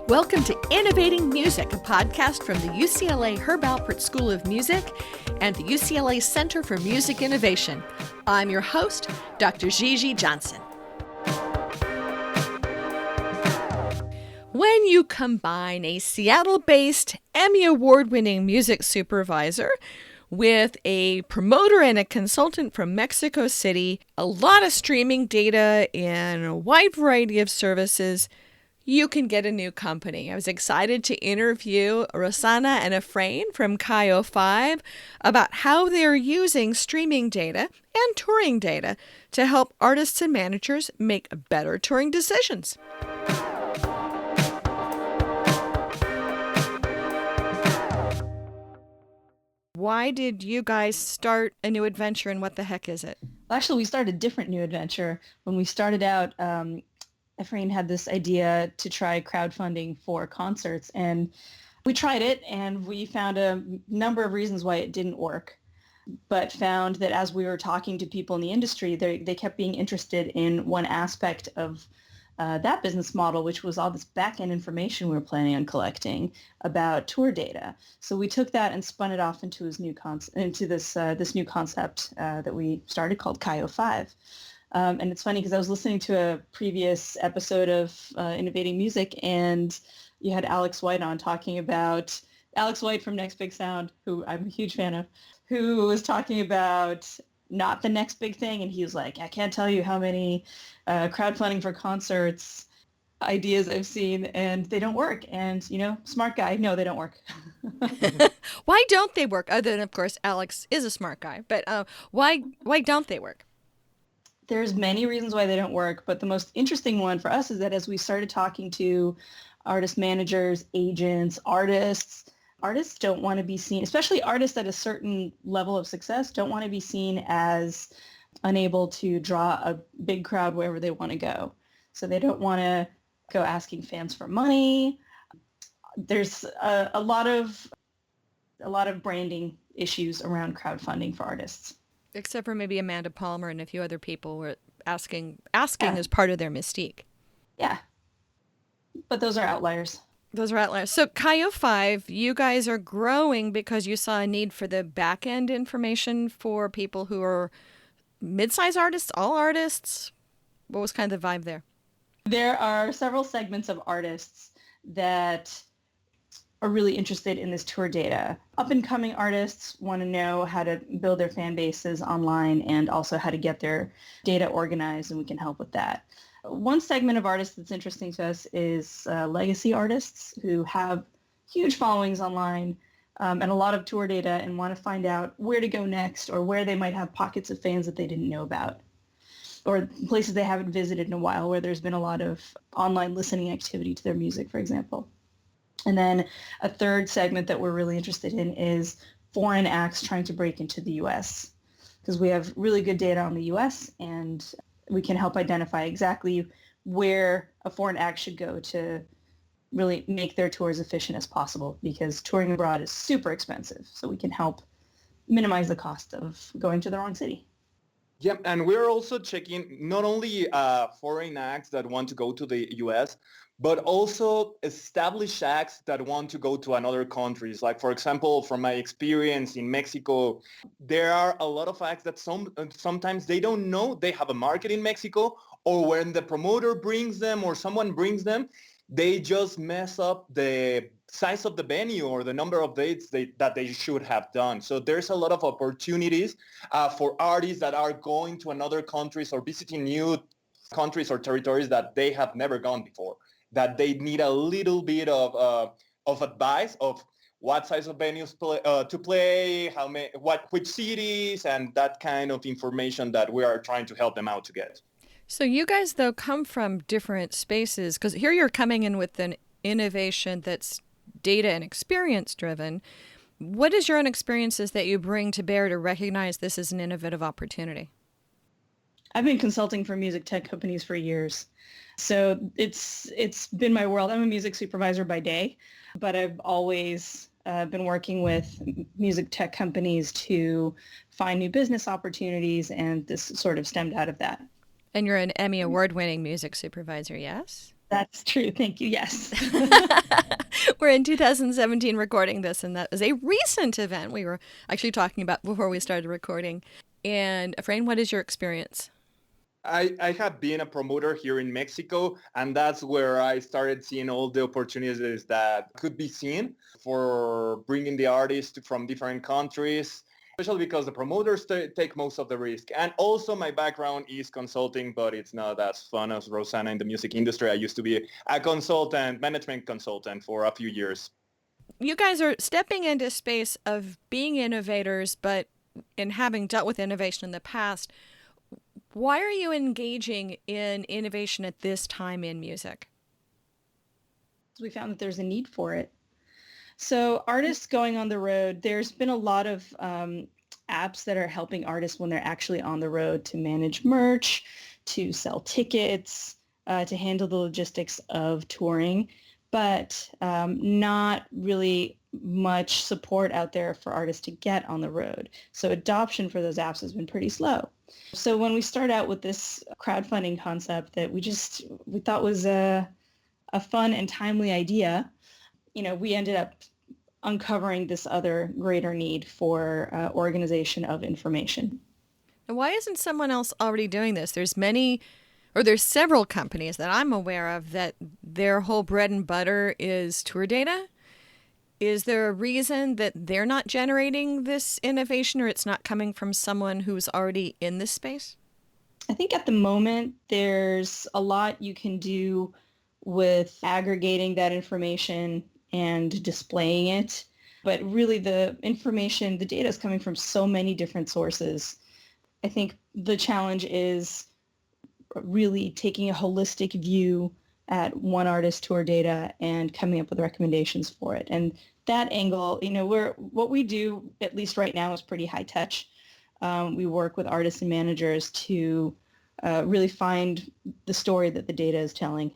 Welcome to Innovating Music, a podcast from the UCLA Herb Alpert School of Music and the UCLA Center for Music Innovation. I'm your host, Dr. Gigi Johnson. When you combine a Seattle-based Emmy-award-winning music supervisor with a promoter and a consultant from Mexico City, a lot of streaming data and a wide variety of services, you can get a new company. I was excited to interview Rossanna and Efrain from KIO5 about how they're using streaming data and touring data to help artists and managers make better touring decisions. Why did you guys start a new adventure, and what the heck is it? Well, actually, we started a different new adventure. When we started out, Efrain had this idea to try crowdfunding for concerts, and we tried it, and we found a number of reasons why it didn't work, but found that as we were talking to people in the industry, they kept being interested in one aspect of that business model, which was all this back-end information we were planning on collecting about tour data. So we took that and spun it off into this new concept that we started called KIO5. And it's funny because I was listening to a previous episode of Innovating Music, and you had Alex White on talking about Alex White from Next Big Sound, who I'm a huge fan of, who was talking about not the next big thing. And he was like, I can't tell you how many crowdfunding for concerts ideas I've seen, and they don't work. And, smart guy, no, they don't work. Why don't they work? Other than, of course, Alex is a smart guy. But why don't they work? There's many reasons why they don't work, but the most interesting one for us is that as we started talking to artist managers, agents, artists don't want to be seen, especially artists at a certain level of success, don't want to be seen as unable to draw a big crowd wherever they want to go. So they don't want to go asking fans for money. There's a lot of branding issues around crowdfunding for artists. Except for maybe Amanda Palmer and a few other people were asking as part of their mystique. Yeah. But those are outliers. So KIO5, you guys are growing because you saw a need for the back-end information for people who are mid-size artists, all artists. What was kind of the vibe there? There are several segments of artists that are really interested in this tour data. Up-and-coming artists want to know how to build their fan bases online and also how to get their data organized, and we can help with that. One segment of artists that's interesting to us is legacy artists who have huge followings online and a lot of tour data and want to find out where to go next or where they might have pockets of fans that they didn't know about, or places they haven't visited in a while where there's been a lot of online listening activity to their music, for example. And then a third segment that we're really interested in is foreign acts trying to break into the U.S. because we have really good data on the U.S. and we can help identify exactly where a foreign act should go to really make their tour as efficient as possible, because touring abroad is super expensive. So we can help minimize the cost of going to the wrong city. Yeah, and we're also checking not only foreign acts that want to go to the U.S., but also established acts that want to go to another countries. Like, for example, from my experience in Mexico, there are a lot of acts that sometimes they don't know they have a market in Mexico, or when the promoter brings them or someone brings them, they just mess up the size of the venue or the number of dates that they should have done. So there's a lot of opportunities for artists that are going to another countries or visiting new countries or territories that they have never gone before, that they need a little bit of advice of what size of venues to play, which cities, and that kind of information that we are trying to help them out to get. So you guys, though, come from different spaces, because here you're coming in with an innovation that's data and experience driven. What is your own experiences that you bring to bear to recognize this as an innovative opportunity? I've been consulting for music tech companies for years. So it's been my world. I'm a music supervisor by day, but I've always been working with music tech companies to find new business opportunities, and this sort of stemmed out of that. And you're an Emmy-award winning music supervisor, yes? That's true. Thank you. Yes. We're in 2017 recording this, and that was a recent event we were actually talking about before we started recording. And Efrain, what is your experience? I have been a promoter here in Mexico, and that's where I started seeing all the opportunities that could be seen for bringing the artists from different countries, especially because the promoters take most of the risk. And also my background is consulting, but it's not as fun as Rossanna in the music industry. I used to be a consultant, management consultant for a few years. You guys are stepping into space of being innovators, but in having dealt with innovation in the past, why are you engaging in innovation at this time in music? We found that there's a need for it. So artists going on the road, there's been a lot of apps that are helping artists when they're actually on the road to manage merch, to sell tickets, to handle the logistics of touring, but not really much support out there for artists to get on the road. So adoption for those apps has been pretty slow. So when we start out with this crowdfunding concept that we thought was a fun and timely idea, we ended up uncovering this other greater need for organization of information. And why isn't someone else already doing this? There's several companies that I'm aware of that their whole bread and butter is tour data. Is there a reason that they're not generating this innovation, or it's not coming from someone who's already in this space? I think at the moment there's a lot you can do with aggregating that information and displaying it. But really the information, the data is coming from so many different sources. I think the challenge is really taking a holistic view at one artist's tour data and coming up with recommendations for it. And that angle, what we do, at least right now, is pretty high touch. We work with artists and managers to really find the story that the data is telling.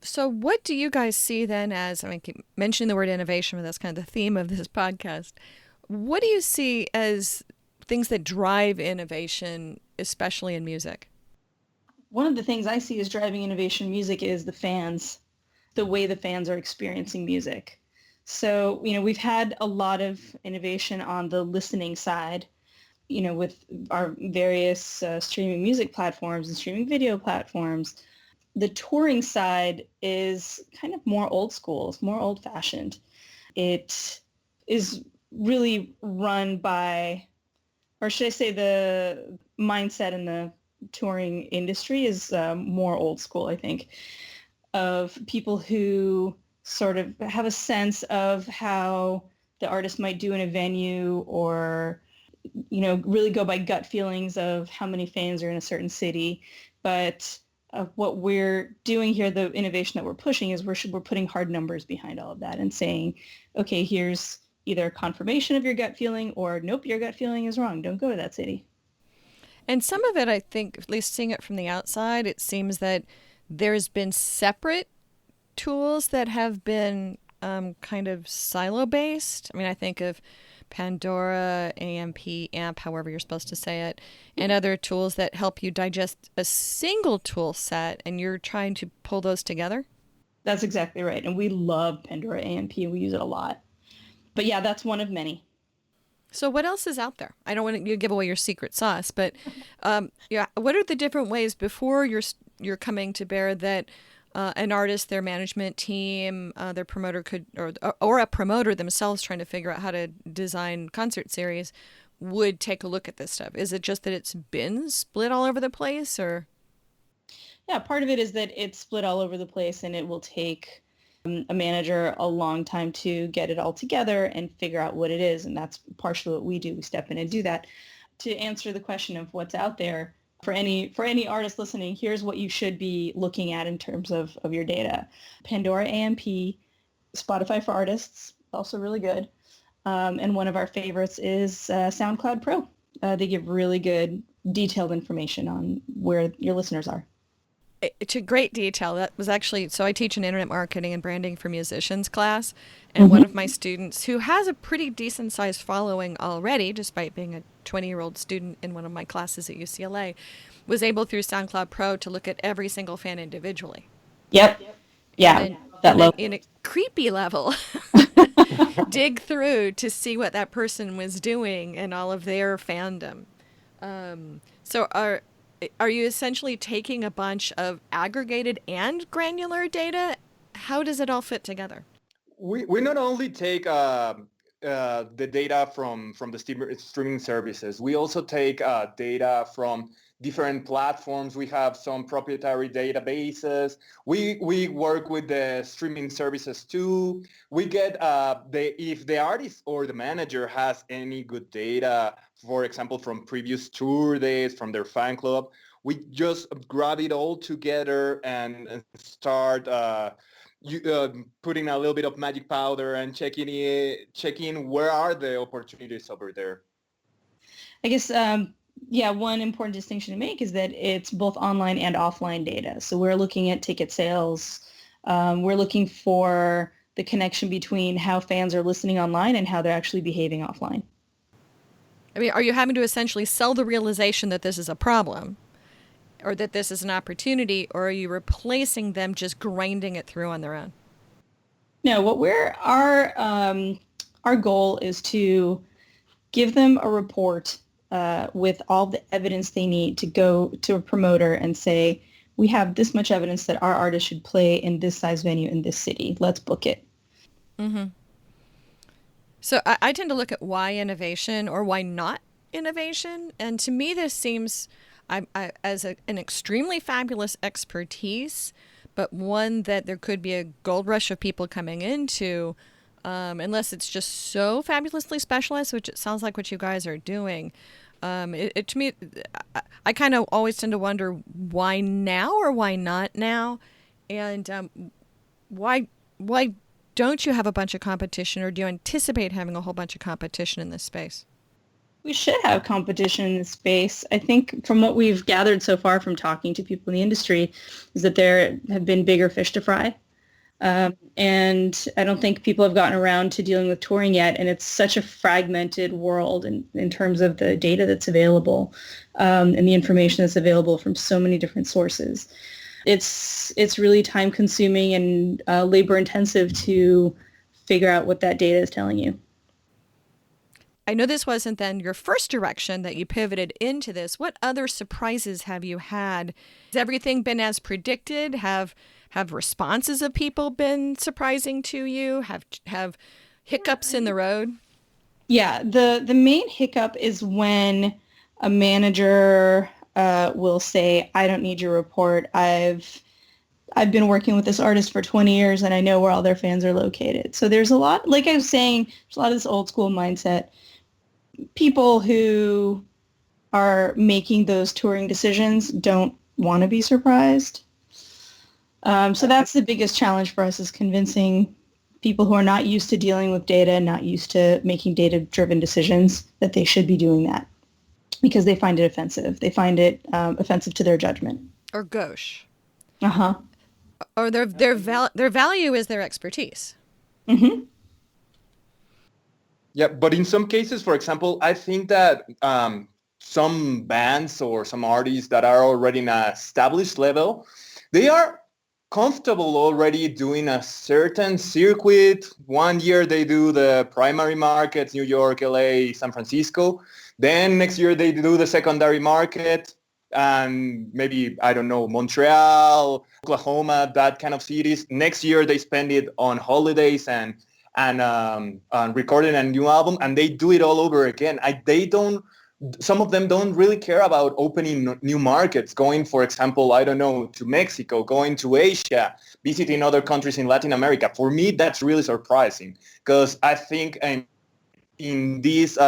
So what do you guys see then as, I keep mentioning the word innovation, but that's kind of the theme of this podcast. What do you see as things that drive innovation, especially in music? One of the things I see as driving innovation in music is the fans, the way the fans are experiencing music. So, we've had a lot of innovation on the listening side, with our various streaming music platforms and streaming video platforms. The touring side is kind of more old school. It's more old-fashioned. It is really run by, or should I say the mindset in the touring industry is more old school, I think, of people who sort of have a sense of how the artist might do in a venue, or, really go by gut feelings of how many fans are in a certain city. But what we're doing here, the innovation that we're pushing, is we're putting hard numbers behind all of that and saying, okay, here's either confirmation of your gut feeling, or nope, your gut feeling is wrong. Don't go to that city. And some of it, I think, at least seeing it from the outside, it seems that there's been separate tools that have been kind of silo-based. I think of Pandora, AMP, however you're supposed to say it, and other tools that help you digest a single tool set, and you're trying to pull those together? That's exactly right. And we love Pandora AMP, and we use it a lot. But yeah, that's one of many. So what else is out there? I don't want to give away your secret sauce, but what are the different ways before you're coming to bear that an artist, their management team, their promoter could, or a promoter themselves trying to figure out how to design concert series would take a look at this stuff? Is it just that it's been split all over the place, or? Yeah, part of it is that it's split all over the place, and it will take a manager a long time to get it all together and figure out what it is. And that's partially what we do. We step in and do that. To answer the question of what's out there, for any artist listening, here's what you should be looking at in terms of your data. Pandora AMP, Spotify for Artists, also really good. And one of our favorites is SoundCloud Pro. They give really good detailed information on where your listeners are. To great detail. That was actually, so I teach an internet marketing and branding for musicians class, and one of my students, who has a pretty decent sized following already, despite being a 20-year-old student in one of my classes at UCLA, was able through SoundCloud Pro to look at every single fan individually. Yep. Yeah, And that and then level. in a creepy level, dig through to see what that person was doing and all of their fandom. So are you essentially taking a bunch of aggregated and granular data? How does it all fit together? We not only take the data from the streaming services, we also take data from different platforms. We have some proprietary databases. We work with the streaming services too. We get if the artist or the manager has any good data, for example, from previous tour days, from their fan club, we just grab it all together and start putting a little bit of magic powder and checking where are the opportunities over there. I guess, yeah, one important distinction to make is that it's both online and offline data. So we're looking at ticket sales. We're looking for the connection between how fans are listening online and how they're actually behaving offline. I mean, are you having to essentially sell the realization that this is a problem or that this is an opportunity, or are you replacing them just grinding it through on their own? No, our goal is to give them a report with all the evidence they need to go to a promoter and say, we have this much evidence that our artist should play in this size venue in this city. Let's book it. Mm-hmm. So I tend to look at why innovation or why not innovation. And to me, this seems as an extremely fabulous expertise, but one that there could be a gold rush of people coming into, unless it's just so fabulously specialized, which it sounds like what you guys are doing. To me, I kind of always tend to wonder why now or why not now, and why don't you have a bunch of competition, or do you anticipate having a whole bunch of competition in this space? We should have competition in this space. I think from what we've gathered so far from talking to people in the industry is that there have been bigger fish to fry. And I don't think people have gotten around to dealing with touring yet. And it's such a fragmented world in terms of the data that's available and the information that's available from so many different sources. It's really time consuming and labor intensive to figure out what that data is telling you. I know this wasn't then your first direction that you pivoted into this. What other surprises have you had? Has everything been as predicted? Have responses of people been surprising to you? Have hiccups in the road? Yeah, the main hiccup is when a manager will say, "I don't need your report. I've been working with this artist for 20 years and I know where all their fans are located." So there's a lot, like I was saying, there's a lot of this old school mindset. People who are making those touring decisions don't want to be surprised. So that's the biggest challenge for us, is convincing people who are not used to dealing with data, not used to making data-driven decisions, that they should be doing that because they find it offensive. They find it offensive to their judgment. Or gauche. Uh-huh. Or their value is their expertise. Mm-hmm. Yeah, but in some cases, for example, I think that some bands or some artists that are already in an established level, they are comfortable already doing a certain circuit. One year they do the primary markets, New York, LA, San Francisco. Then next year they do the secondary market and maybe, I don't know, Montreal, Oklahoma, that kind of cities. Next year they spend it on holidays and recording a new album, and they do it all over again. Some of them don't really care about opening new markets, going, for example, I don't know, to Mexico, going to Asia, visiting other countries in Latin America. For me, that's really surprising, because I think in this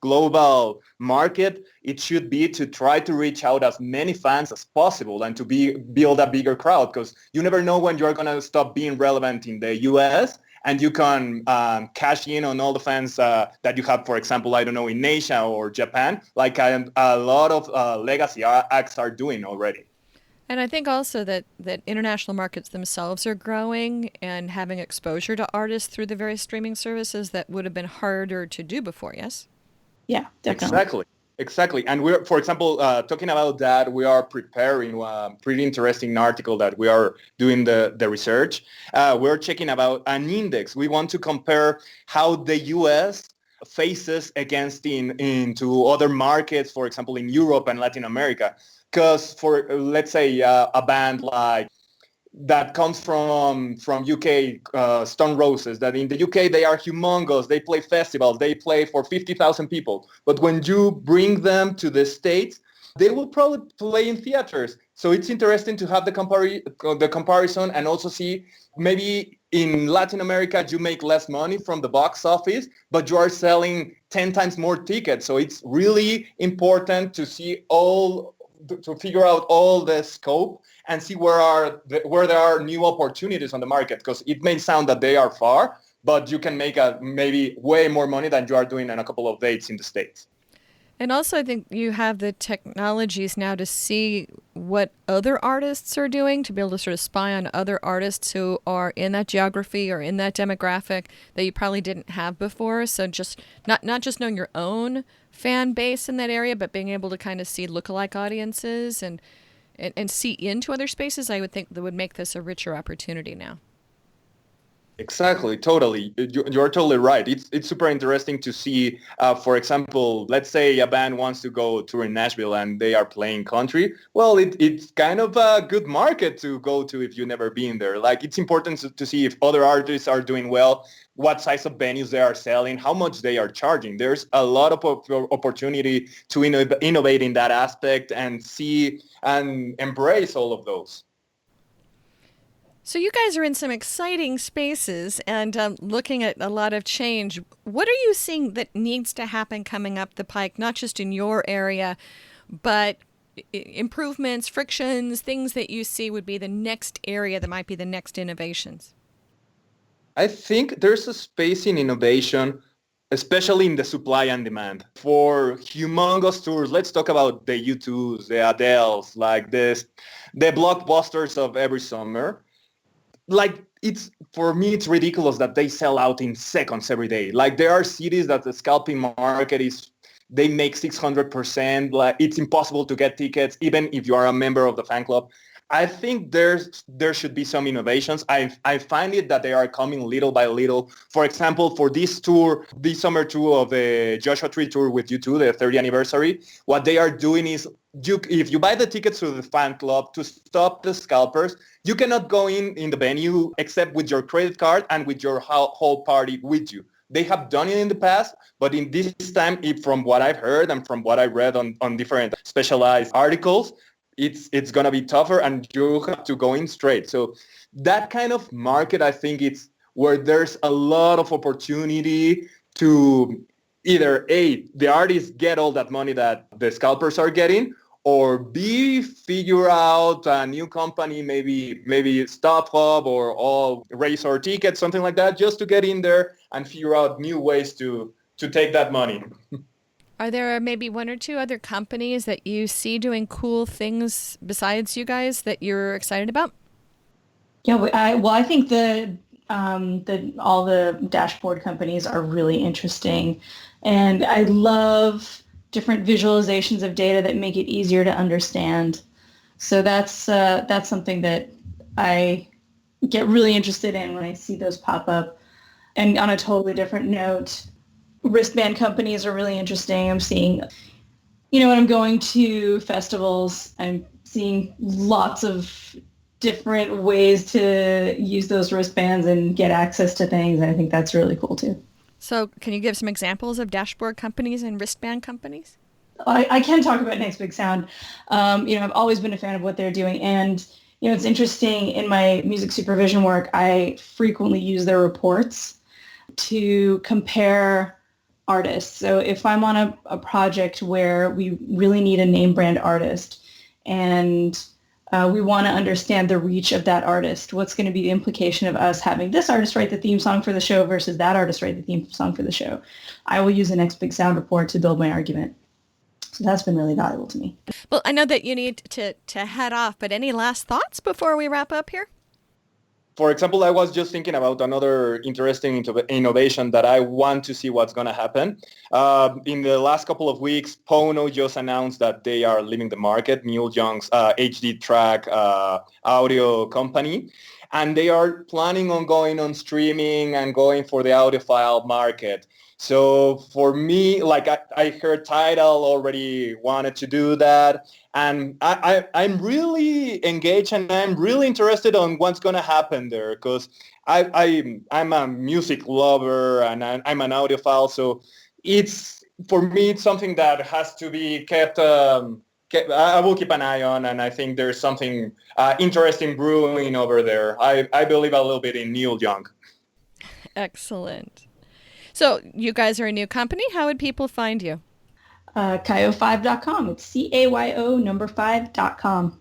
global market, it should be to try to reach out as many fans as possible and to build a bigger crowd, because you never know when you're going to stop being relevant in the US, and you can cash in on all the fans that you have, for example, I don't know, in Asia or Japan, like a lot of legacy acts are doing already. And I think also that international markets themselves are growing and having exposure to artists through the various streaming services that would have been harder to do before, yes? Yeah, definitely. Exactly. Exactly. And we're, for example, talking about that, we are preparing a pretty interesting article that we are doing the research. We're checking about an index. We want to compare how the U.S. faces against into other markets, for example, in Europe and Latin America. Because for, let's say, a band like that comes from UK, Stone Roses, that in the UK they are humongous. They play festivals. They play for 50,000 people. But when you bring them to the States, they will probably play in theaters. So it's interesting to have the comparison and also see maybe in Latin America you make less money from the box office, but you are selling 10 times more tickets. So it's really important to see to figure out all the scope and see where there are new opportunities on the market, because it may sound that they are far, but you can make maybe way more money than you are doing in a couple of dates in the States. And also, I think you have the technologies now to see what other artists are doing, to be able to sort of spy on other artists who are in that geography or in that demographic that you probably didn't have before. So just not just knowing your own fan base in that area, but being able to kind of see lookalike audiences and see into other spaces, I would think that would make this a richer opportunity now. Exactly, totally. You're totally right. It's super interesting to see, for example, let's say a band wants to go tour in Nashville and they are playing country. Well, it's kind of a good market to go to if you've never been there. Like, it's important to see if other artists are doing well, what size of venues they are selling, how much they are charging. There's a lot of opportunity to innovate in that aspect and see and embrace all of those. So you guys are in some exciting spaces and looking at a lot of change. What are you seeing that needs to happen coming up the pike, not just in your area, but improvements, frictions, things that you see would be the next area that might be the next innovations? I think there's a space in innovation, especially in the supply and demand. For humongous tours, let's talk about the U2s, the Adeles, like this, the blockbusters of every summer. Like, it's, for me, it's ridiculous that they sell out in seconds every day. Like, there are cities that the scalping market is, they make 600%. Like, it's impossible to get tickets, even if you are a member of the fan club. I think there should be some innovations. I find it that they are coming little by little. For example, for this tour, this summer tour of the Joshua Tree tour with U2, the 30th anniversary, what they are doing is, if you buy the tickets to the fan club to stop the scalpers, you cannot go in the venue except with your credit card and with your whole party with you. They have done it in the past, but in this time, from what I've heard and from what I read on different specialized articles, it's going to be tougher and you have to go in straight. So that kind of market, I think it's where there's a lot of opportunity to either A, the artists get all that money that the scalpers are getting, or B, figure out a new company, maybe Stop Hub or raise our tickets, something like that, just to get in there and figure out new ways to take that money. Are there maybe one or two other companies that you see doing cool things besides you guys that you're excited about? Yeah, I think all the dashboard companies are really interesting, and I love different visualizations of data that make it easier to understand. So that's something that I get really interested in when I see those pop up. And on a totally different note, wristband companies are really interesting. I'm seeing, when I'm going to festivals, I'm seeing lots of different ways to use those wristbands and get access to things. And I think that's really cool too. So can you give some examples of dashboard companies and wristband companies? I can talk about Next Big Sound. I've always been a fan of what they're doing. And, it's interesting, in my music supervision work, I frequently use their reports to compare artists. So if I'm on a project where we really need a name brand artist and we want to understand the reach of that artist, what's going to be the implication of us having this artist write the theme song for the show versus that artist write the theme song for the show, I will use the Next Big Sound report to build my argument. So that's been really valuable to me. Well, I know that you need to head off, but any last thoughts before we wrap up here? For example, I was just thinking about another interesting innovation that I want to see what's going to happen. In the last couple of weeks, Pono just announced that they are leaving the market, Neil Young's HD track audio company. And they are planning on going on streaming and going for the audiophile market. So for me, like I heard Tidal already wanted to do that. And I'm really engaged and I'm really interested on what's going to happen there because I'm a music lover and I'm an audiophile. So for me, it's something that has to be kept. I will keep an eye on, and I think there's something interesting brewing over there. I believe a little bit in Neil Young. Excellent. So you guys are a new company. How would people find you? Cayo5.com. It's CAYO5.com.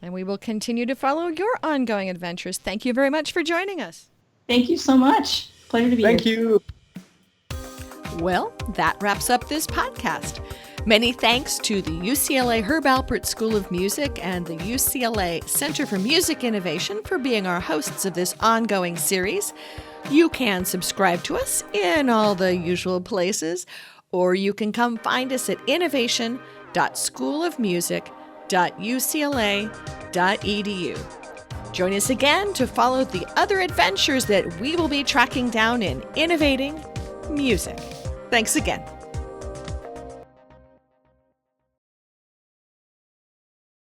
And we will continue to follow your ongoing adventures. Thank you very much for joining us. Thank you so much. Pleasure to be here. Thank you. Well, that wraps up this podcast. Many thanks to the UCLA Herb Alpert School of Music and the UCLA Center for Music Innovation for being our hosts of this ongoing series. You can subscribe to us in all the usual places, or you can come find us at innovation.schoolofmusic.ucla.edu. Join us again to follow the other adventures that we will be tracking down in innovating music. Thanks again.